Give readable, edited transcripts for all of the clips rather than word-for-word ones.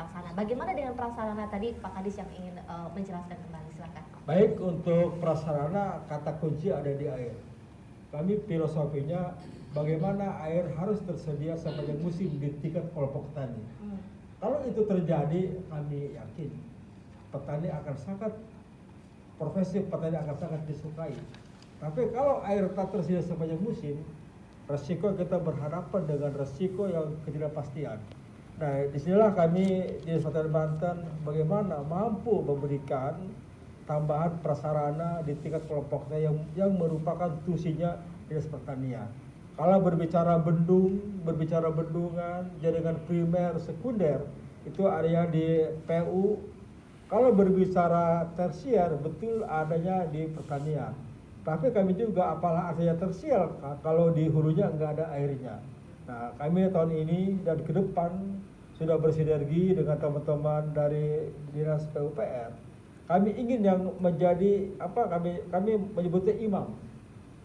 prasarana. Bagaimana dengan prasarana tadi Pak Kadis yang ingin menjelaskan kembali, silakan. Baik, untuk prasarana kata kunci ada di air. Kami filosofinya bagaimana air harus tersedia sepanjang musim di tingkat kelompok tani. Kalau itu terjadi, kami yakin petani akan sangat, profesi petani akan sangat disukai. Tapi kalau air tak tersedia sepanjang musim, resiko kita berhadapan dengan resiko yang ketidakpastian. Nah, disinilah kami di Pertanian Banten bagaimana mampu memberikan tambahan prasarana di tingkat kelompoknya yang merupakan tusinya dinas pertanian. Kalau berbicara bendung, berbicara bendungan, jaringan primer, sekunder, itu area di PU. Kalau berbicara tersier, betul adanya di pertanian. Tapi kami juga apalah artinya tersier kalau di hulunya nggak ada airnya. Nah, kami tahun ini dan ke depan sudah bersinergi dengan teman-teman dari Dinas PUPR. Kami ingin yang menjadi kami menyebutnya imam.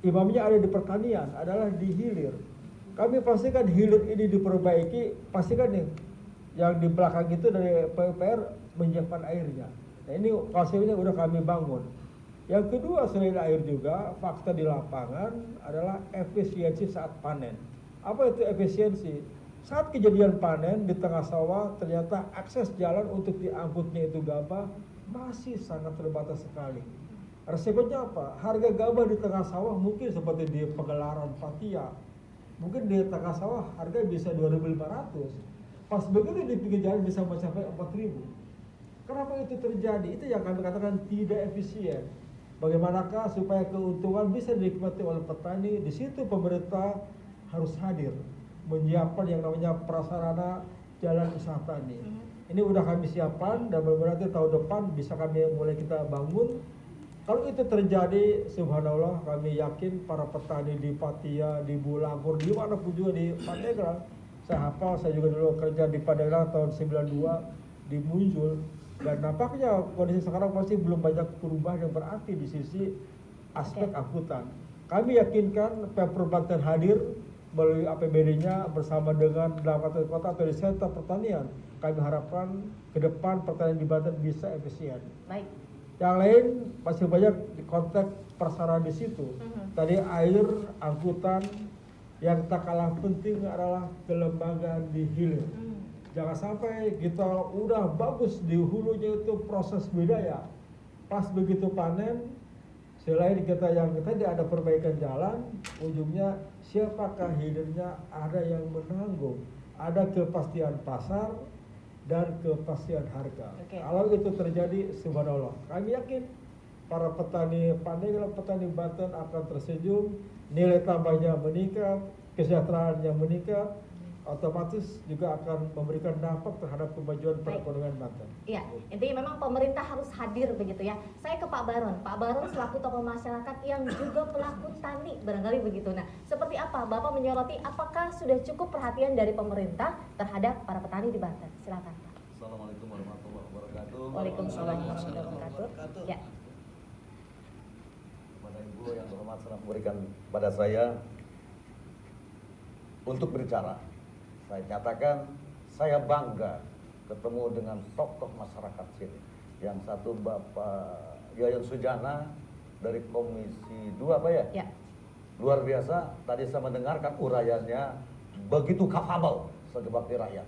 Imamnya ada di pertanian, adalah di hilir. Kami pastikan hilir ini diperbaiki, pastikan nih yang di belakang itu dari PUPR menyiapkan airnya. Nah, ini konsepnya udah kami bangun. Yang kedua selain air juga, fakta di lapangan adalah efisiensi saat panen. Apa itu efisiensi? Saat kejadian panen di tengah sawah ternyata akses jalan untuk diangkutnya itu gabah masih sangat terbatas sekali. Resikonya apa? Harga gabah di tengah sawah mungkin seperti di Pegelaran Patia. Mungkin di tengah sawah harga bisa 2.500. Pas begitu di pinggir jalan bisa mencapai 4.000. Kenapa itu terjadi? Itu yang kami katakan tidak efisien. Bagaimanakah supaya keuntungan bisa dinikmati oleh petani? Di situ pemerintah harus hadir, menyiapkan yang namanya prasarana jalan usaha tani. Ini udah kami siapkan dan berarti tahun depan bisa kami mulai kita bangun. Kalau itu terjadi, subhanallah kami yakin para petani di Patia, di Bulangkur, di mana pun juga di Pandeglang. Saya hafal, saya juga dulu kerja di Pandeglang tahun 92 di Munjul. Dan nampaknya kondisi sekarang masih belum banyak perubahan yang berarti di sisi aspek angkutan. Kami yakinkan Pemprov Banten hadir melalui APBD-nya bersama dengan 8 kota atau di sentra pertanian. Kami harapkan ke depan pertanian di Banten bisa efisien. Baik. Yang lain masih banyak di konteks prasarana di situ. Tadi air, angkutan, yang tak kalah penting adalah kelembagaan di hilir. Jangan sampai kita udah bagus di hulunya itu proses budidaya. Pas begitu panen, selain kita yang tadi ada perbaikan jalan, ujungnya siapakah hilirnya ada yang menanggung. Ada kepastian pasar dan kepastian harga. Kalau itu terjadi, subhanallah, kami yakin para petani Pandeglang, petani Banten akan tersenyum, nilai tambahnya meningkat, kesejahteraannya meningkat, otomatis juga akan memberikan dampak terhadap kemajuan perekonomian Banten. Iya, intinya memang pemerintah harus hadir begitu ya. Saya ke Pak Baron. Pak Baron selaku tokoh masyarakat yang juga pelaku tani, barangkali begitu. Nah, seperti apa Bapak menyoroti apakah sudah cukup perhatian dari pemerintah terhadap para petani di Banten? Silakan Pak. Assalamualaikum warahmatullahi wabarakatuh. Waalaikumsalam warahmatullahi wabarakatuh. Ya. Kepada Ibu yang berhormat telah memberikan pada saya untuk berbicara. Saya nyatakan saya bangga ketemu dengan tokoh masyarakat sini. Yang satu Bapak Yayan Sujana dari Komisi 2 Pak ya? Ya. Luar biasa, tadi saya mendengarkan uraiannya begitu kafabel sebagai bakti rakyat.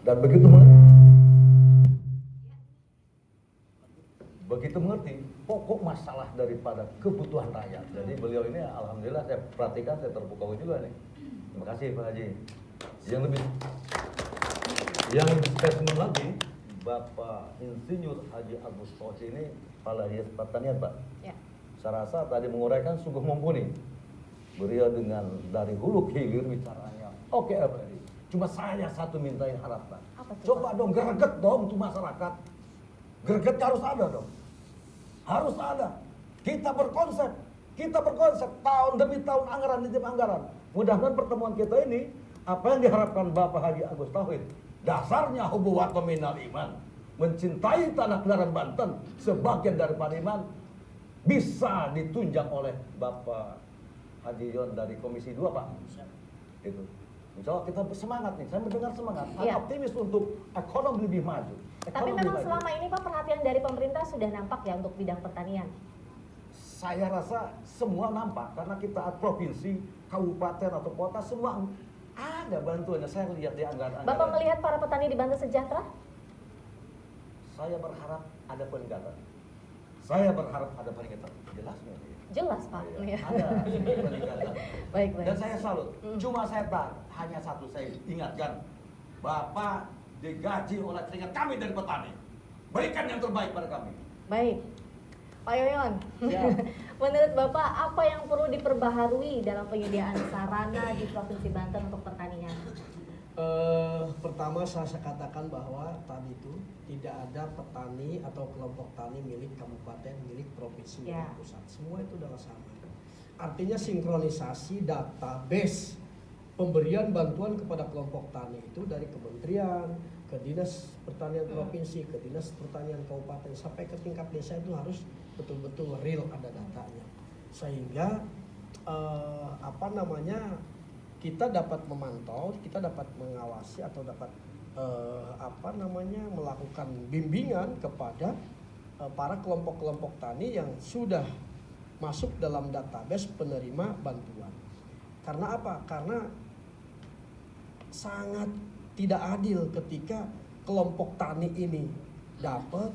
Dan begitu mengerti pokok masalah daripada kebutuhan rakyat. Jadi beliau ini alhamdulillah saya perhatikan, saya terpukau juga nih. Terima kasih Pak Haji. Yang lebih spesimen lagi, Bapak Insinyur Haji Agus Tosi ini Kepala Dinas Pertanian Pak. Ya. Saya rasa tadi menguraikan sungguh mumpuni. Beliau dengan dari hulu ke hilir bicaranya. Oke Pak Haji. Cuma saya satu minta yang harapan. Coba dong greget dong untuk masyarakat. Greget harus ada dong. Harus ada. Kita berkonsep tahun demi tahun, anggaran demi anggaran. Mudah-mudahan pertemuan kita ini apa yang diharapkan Bapak Haji Agus Tauhid. Dasarnya hubuwatun minal iman. Mencintai tanah kelahiran Banten sebagian daripada iman bisa ditunjang oleh Bapak Haji Yon dari Komisi 2 Pak. Itu. Insya Allah kita semangat nih, saya mendengar semangat, Iya. optimis untuk ekonomi lebih maju. Tapi Ekonomi memang maju. selama ini Pak perhatian dari pemerintah sudah nampak ya untuk bidang pertanian. Saya rasa semua nampak karena kita provinsi, kabupaten atau kota semua ada bantuannya. Saya lihat di anggaran. Bapak melihat para petani di Banten sejahtera? Saya berharap ada peningkatan. Saya berharap ada peningkatan. Jelas nggak? Jelas Pak. Iya, Iya. ada peningkatan. Baik, baik. Dan saya salut. Cuma saya hanya satu saya ingatkan, Bapak digaji oleh keringat kami dari petani. Berikan yang terbaik pada kami. Baik. Pak Yoyon, Ya. menurut Bapak apa yang perlu diperbaharui dalam penyediaan sarana di Provinsi Banten untuk pertanian? Pertama saya katakan bahwa tadi itu tidak ada petani atau kelompok tani milik kabupaten, milik provinsi, Ya. milik pusat. Semua itu adalah sama. Artinya sinkronisasi database pemberian bantuan kepada kelompok tani itu dari kementerian ke dinas pertanian provinsi, ke dinas pertanian kabupaten sampai ke tingkat desa itu harus betul-betul real ada datanya. Sehingga kita dapat memantau, kita dapat mengawasi atau dapat melakukan bimbingan kepada para kelompok-kelompok tani yang sudah masuk dalam database penerima bantuan. Karena apa? Karena sangat tidak adil ketika kelompok tani ini dapat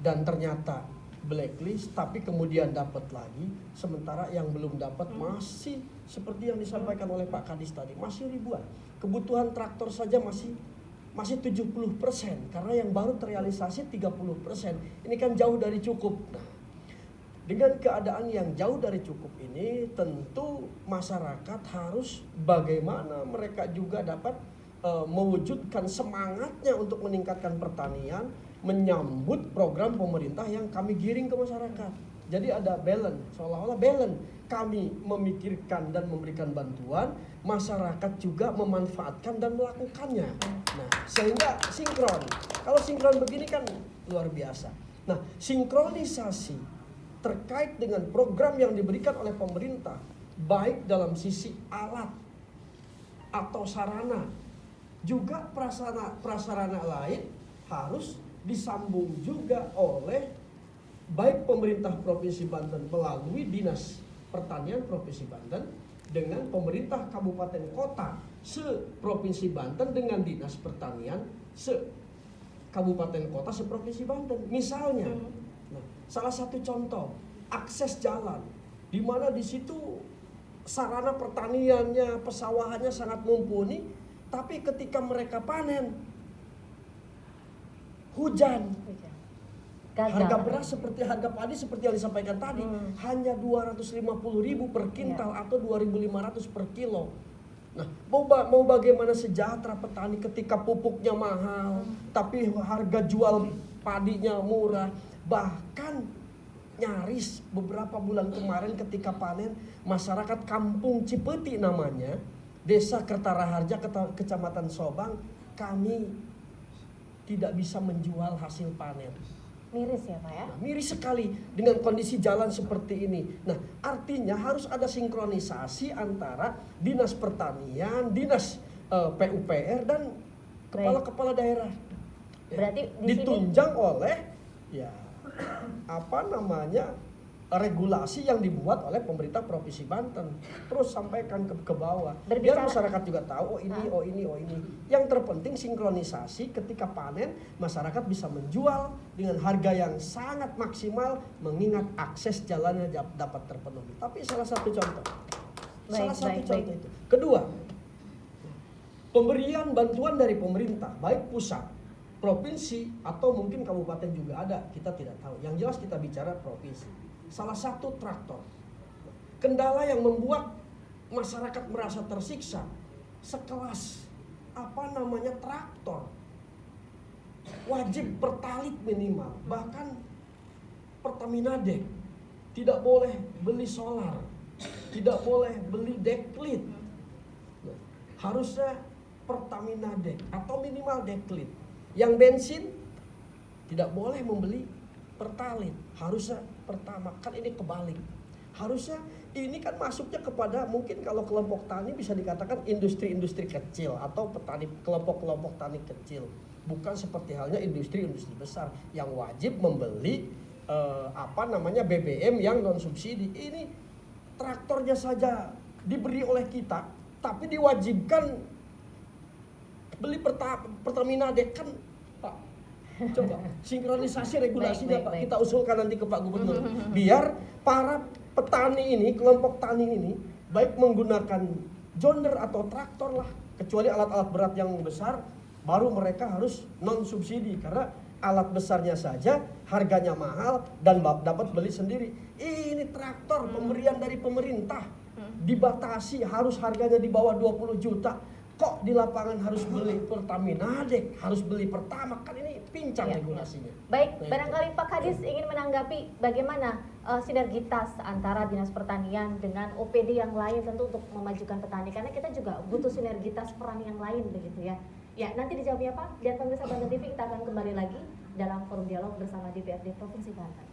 dan ternyata blacklist, tapi kemudian dapat lagi, sementara yang belum dapat masih seperti yang disampaikan oleh Pak Kadis tadi, masih ribuan. Kebutuhan traktor saja masih 70%, karena yang baru terrealisasi 30%. Ini kan jauh dari cukup. Nah, dengan keadaan yang jauh dari cukup ini, tentu masyarakat harus bagaimana mereka juga dapat mewujudkan semangatnya untuk meningkatkan pertanian, menyambut program pemerintah yang kami giring ke masyarakat. Jadi ada balance, seolah-olah balance. Kami memikirkan dan memberikan bantuan, masyarakat juga memanfaatkan dan melakukannya. Nah, sehingga sinkron. Kalau sinkron begini kan luar biasa. Nah, sinkronisasi terkait dengan program yang diberikan oleh pemerintah, baik dalam sisi alat atau sarana, juga prasarana lain harus disambung juga oleh baik pemerintah Provinsi Banten melalui Dinas Pertanian Provinsi Banten dengan pemerintah kabupaten kota se-Provinsi Banten dengan Dinas Pertanian se-Kabupaten kota se-Provinsi Banten. Misalnya, nah, salah satu contoh akses jalan di mana di situ sarana pertaniannya, pesawahannya sangat mumpuni, tapi ketika mereka panen hujan. Gagal. Harga beras seperti harga padi seperti yang disampaikan tadi hanya 250.000 per kintal atau 2.500 per kilo. Nah, mau bagaimana sejahtera petani ketika pupuknya mahal, tapi harga jual padinya murah, bahkan nyaris beberapa bulan kemarin ketika panen masyarakat Kampung Cipeti namanya, Desa Kertaraharja, Kecamatan Sobang, kami tidak bisa menjual hasil panen. Miris ya Pak ya? Nah, miris sekali dengan kondisi jalan seperti ini. Nah, artinya harus ada sinkronisasi antara Dinas Pertanian, Dinas PUPR dan kepala-kepala daerah. Ya, Berarti di ditunjang oleh regulasi yang dibuat oleh pemerintah Provinsi Banten. Terus sampaikan ke bawah. Biar masyarakat juga tahu oh ini. Yang terpenting sinkronisasi ketika panen masyarakat bisa menjual dengan harga yang sangat maksimal mengingat akses jalannya dapat terpenuhi. Tapi salah satu contoh. Contoh itu. Kedua, pemberian bantuan dari pemerintah baik pusat, provinsi atau mungkin kabupaten juga ada, kita tidak tahu. Yang jelas kita bicara provinsi. Salah satu traktor. Kendala yang membuat masyarakat merasa tersiksa sekelas traktor wajib pertalit minimal, bahkan Pertamina Dek tidak boleh beli solar, tidak boleh beli deklit. Nah, harusnya Pertamina Dek atau minimal deklit. Yang bensin tidak boleh membeli pertalit, harusnya pertama, kan ini kebalik. Harusnya ini kan masuknya kepada mungkin kalau kelompok tani bisa dikatakan industri-industri kecil atau petani kelompok-kelompok tani kecil. Bukan seperti halnya industri-industri besar yang wajib membeli BBM yang non subsidi. Ini traktornya saja diberi oleh kita, tapi diwajibkan beli Pertamina deh kan, Pak. Coba sinkronisasi regulasinya Baik. Pak, kita usulkan nanti ke Pak Gubernur. Biar para petani ini, kelompok tani ini, baik menggunakan jonder atau traktor lah, kecuali alat-alat berat yang besar, baru mereka harus non subsidi karena alat besarnya saja harganya mahal dan dapat beli sendiri. Ini traktor pemberian dari pemerintah dibatasi harus harganya di bawah 20 juta. Kok di lapangan harus beli Pertamina deh, harus beli Pertamax, kan ini pincang regulasinya. Baik, Nah, barangkali Pak Kadis ingin menanggapi bagaimana sinergitas antara Dinas Pertanian dengan OPD yang lain tentu untuk memajukan petani, karena kita juga butuh sinergitas peran yang lain begitu ya. Ya, nanti dijawabnya Pak. Dan pemirsa Banten TV, kita akan kembali lagi dalam forum dialog bersama DPRD Provinsi Banten.